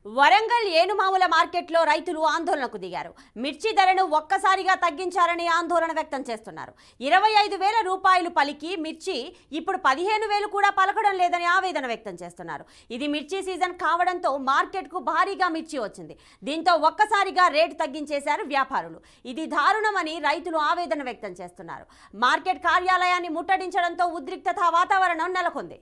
వరంగల్ ఏనుమాముల మార్కెట్లో రైతులు ఆందోళనకు దిగారు. మిర్చి ధరను ఒక్కసారిగా తగ్గించారని ఆందోళన వ్యక్తం చేస్తున్నారు. 25,000 రూపాయలు పలికి మిర్చి ఇప్పుడు 15,000 కూడా పలకడం లేదని ఆవేదన వ్యక్తం చేస్తున్నారు. ఇది మిర్చి సీజన్ కావడంతో మార్కెట్కు భారీగా మిర్చి వచ్చింది. దీంతో ఒక్కసారిగా రేటు తగ్గించేశారు వ్యాపారులు. ఇది దారుణమని రైతులు ఆవేదన వ్యక్తం చేస్తున్నారు. మార్కెట్ కార్యాలయాన్ని ముట్టడించడంతో ఉద్రిక్తత వాతావరణం నెలకొంది.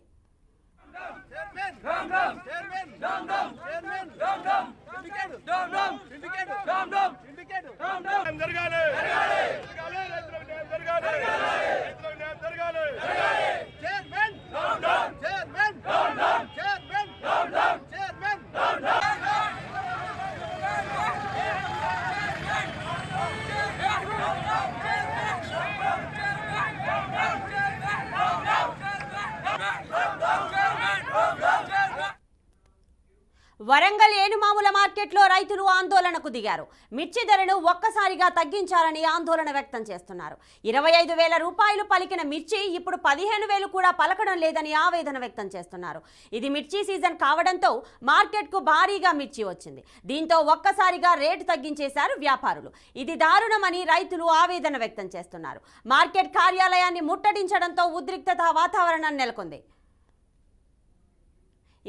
వరంగల్ ఏనుమాముల మార్కెట్లో రైతులు ఆందోళనకు దిగారు. మిర్చి ధరను ఒక్కసారిగా తగ్గించాలని ఆందోళన వ్యక్తం చేస్తున్నారు. 25,000 రూపాయలు పలికిన మిర్చి ఇప్పుడు 15,000 కూడా పలకడం లేదని ఆవేదన వ్యక్తం చేస్తున్నారు. ఇది మిర్చి సీజన్ కావడంతో మార్కెట్కు భారీగా మిర్చి వచ్చింది. దీంతో ఒక్కసారిగా రేటు తగ్గించేశారు వ్యాపారులు. ఇది దారుణమని రైతులు ఆవేదన వ్యక్తం చేస్తున్నారు. మార్కెట్ కార్యాలయాన్ని ముట్టడించడంతో ఉద్రిక్తత వాతావరణం నెలకొంది.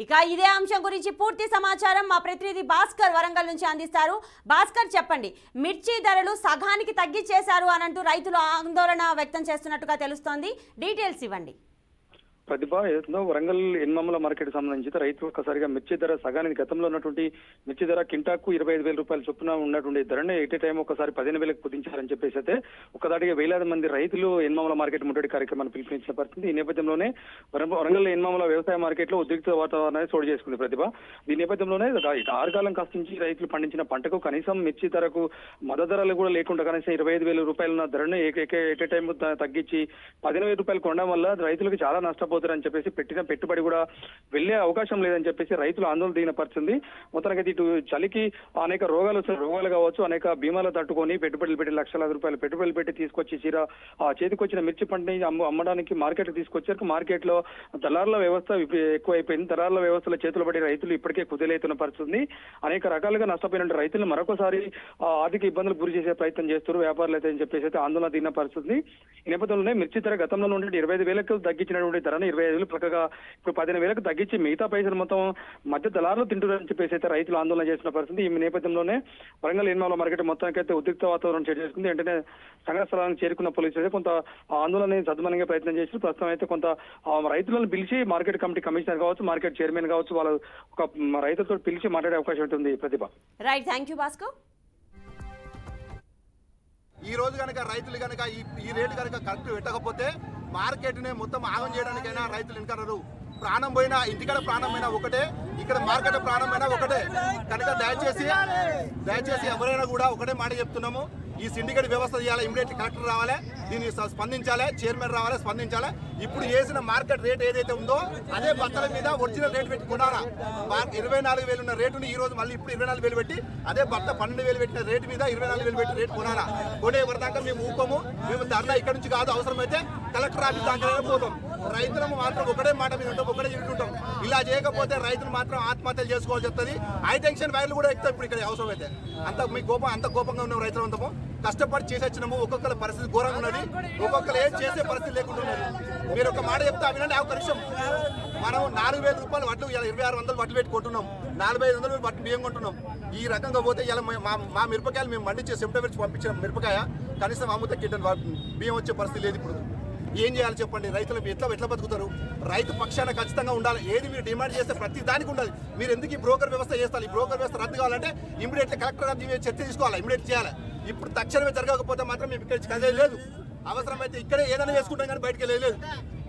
ఇక ఇదే అంశం గురించి పూర్తి సమాచారం మా ప్రతినిధి భాస్కర్ వరంగల్ నుంచి అందిస్తారు. భాస్కర్, చెప్పండి, మిర్చి ధరలు సగానికి తగ్గించేశారు అనంటూ రైతులు ఆందోళన వ్యక్తం చేస్తున్నట్టుగా తెలుస్తోంది. డీటెయిల్స్ ఇవ్వండి. ప్రతిభ ఏదో వరంగల్ ఎన్మమ్మల మార్కెట్ సంబంధించి రైతులు ఒక్కసారిగా మిర్చి ధర సగానికి గతంలో ఉన్నటువంటి మిర్చి ధర కింటాకు 25,000 రూపాయల చొప్పున ఉన్నటువంటి ధరని ఎట్ టైం ఒకసారి 15,000 కుదించారని చెప్పేసి అయితే ఒక్కదాటిగా వేలాది మంది రైతులు ఎన్మమ్మల మార్కెట్ ముట్టడి కార్యక్రమాన్ని పిలుపునిచ్చిన పరిస్థితి. ఈ నేపథ్యంలోనే వరంగల్ ఎన్మమ్మల వ్యవసాయ మార్కెట్ లో ఉద్రిక్త వాతావరణాన్ని చోటు చేసుకుంది ప్రతిభ. ఈ నేపథ్యంలోనే ఆరుగాలం కష్టించి రైతులు పండించిన పంటకు కనీసం మిర్చి ధరకు మద్దతు ధరలు కూడా లేకుండా కనీసం 25,000 రూపాయలు ఉన్న ధరను ఎట్ టైం తగ్గించి 15,000 రూపాయలు కొనడం వల్ల రైతులకు చాలా నష్టపోతారని చెప్పేసి పెట్టిన పెట్టుబడి కూడా వెళ్లే అవకాశం లేదని చెప్పేసి రైతులు ఆందోళన దిగిన పరిస్థితి. మొత్తానికి ఇటు చలికి అనేక రోగాలు కావచ్చు, అనేక బీమాలు తట్టుకొని పెట్టుబడులు పెట్టి లక్షలాది రూపాయలు పెట్టుబడులు పెట్టి తీసుకొచ్చి చేతికొచ్చిన మిర్చి పంటని అమ్మడానికి మార్కెట్ తీసుకొచ్చారు. మార్కెట్ లో దళారుల వ్యవస్థ ఎక్కువైపోయింది. దళారుల వ్యవస్థల చేతులు పడి రైతులు ఇప్పటికే కుదేలైతున్న పరిస్థితి. అనేక రకాలుగా నష్టపోయిన రైతులు మరొకసారి ఆర్థిక ఇబ్బందులు గురి చేసే ప్రయత్నం చేస్తారు వ్యాపారులు అయితే అని చెప్పేసి అయితే ఆందోళన దిగిన పరిస్థితి. ఈ నేపథ్యంలోనే మిర్చి ధర గతంలో నుండి 25,000 తగ్గించినటువంటి ధరను 25,000 పక్కగా ఇప్పుడు 15,000 తగ్గించి మిగతా పైసలు మొత్తం మధ్య దళారులు తింటున్నారని చెప్పేసి అయితే రైతులు ఆందోళన చేసిన పరిస్థితి. ఈ నేపథ్యంలోనే వరంగల్ ఎన్మమ్మల మార్కెట్ మొత్తానికైతే ఉద్రిక్త వాతావరణం చోటు చేసుకుంది. వెంటనే సంఘటన స్థలానికి చేరుకున్న పోలీసులు అయితే కొంత ఆందోళన సద్మనంగా ప్రయత్నం చేసి ప్రస్తుతం అయితే కొంత రైతులను పిలిచి మార్కెట్ కమిటీ కమిషనర్ కావచ్చు, మార్కెట్ చైర్మన్ కావచ్చు, వాళ్ళు ఒక రైతులతో పిలిచి మాట్లాడే అవకాశం ఉంటుంది. Pratibha. Right, thank you Bhaskar. ఈ రోజు కనుక రైతులు కనుక ఈ రేటు కనుక కరెక్ట్ పెట్టకపోతే మార్కెట్ని మొత్తం ఆగం చేయడానికైనా రైతులు వెనకరు. ప్రాణం పోయినా, ఇంటికాడ ప్రాణం పోయినా ఒకటే, ఇక్కడ మార్కెట్ ప్రాణం పోయినా ఒకటే. కనుక దయచేసి ఎవరైనా కూడా ఒకటే మాట చెప్తున్నాము, ఈ సిండికేట్ వ్యవస్థ చేయాలి. ఇమీడియట్ కలెక్టర్ రావాలి, దీన్ని స్పందించాలి, చైర్మన్ రావాలి, స్పందించాలి. ఇప్పుడు వేసిన మార్కెట్ రేట్ ఏదైతే ఉందో అదే బత్తల మీద ఒరిజినల్ రేట్ పెట్టి కొనాలా. 24,000 ఉన్న రేటుని ఈ రోజు మళ్ళీ ఇప్పుడు 24,000 పెట్టి అదే బత్త 12,000 పెట్టిన రేటు మీద 24,000 పెట్టి రేటు కొనాలా. కొనే వరదాకా మేము ఊపము. మేము ధర్నా ఇక్కడ నుంచి కాదు, అవసరమైతే కలెక్టర్ ఆఫీస్ దాకా పోతాం. రైతులకు మాత్రం ఒకటే మాట మీద ఉంటాం, ఒకటే తింటుంటాం. ఇలా చేయకపోతే రైతులు మాత్రం ఆత్మహత్యలు చేసుకోవాల్సి వస్తుంది. హై టెన్షన్ వైర్లు కూడా ఎక్కుతాం ఇప్పుడు ఇక్కడ అవసరమైతే. అంత కోపంగా ఉన్నాం రైతులు అంతము. కష్టపడి చేసి వచ్చినాము. ఒక్కొక్కరి పరిస్థితి ఘోరంగా ఉన్నది, ఒక్కొక్కరు ఏం చేసే పరిస్థితి లేకుండా ఉన్నది. మీరు ఒక మాట చెప్తే వినండి. ఒక నిమిషం, మనం 4,000 రూపాయలు వడ్లు 2,600 వడ్లు పెట్టి కొంటున్నాం, 4,500 వడ్లు బియ్యం కొంటున్నాం. ఈ రకంగా పోతే ఇలా మా మిరపకాయలు మేము మండించే సెప్టెంబర్ పంపించిన మిరపకాయ కనీసం అమ్ముతే కింటల్ బియ్యం వచ్చే పరిస్థితి లేదు. ఇప్పుడు ఏం చేయాలి చెప్పండి? రైతులు ఎట్లా బతుకుతారు? రైతు పక్షాన ఖచ్చితంగా ఉండాలి. ఏది మీరు డిమాండ్ చేస్తే ప్రతి దానికి ఉండాలి. మీరు ఎందుకు ఈ బ్రోకర్ వ్యవస్థ చేస్తారు? ఈ బ్రోకర్ వ్యవస్థ రద్దు కావాలంటే ఇమీడియట్లీ కలెక్టర్ గారు చర్చ తీసుకోవాలి, ఇమీడియట్ చేయాలి. ఇప్పుడు తక్షణమే జరగకపోతే మాత్రం మేము ఇక్కడ కదిలేదు. అవసరమైతే ఇక్కడే ఏదైనా చేసుకుంటాం కానీ బయటకు వెళ్ళలేదు.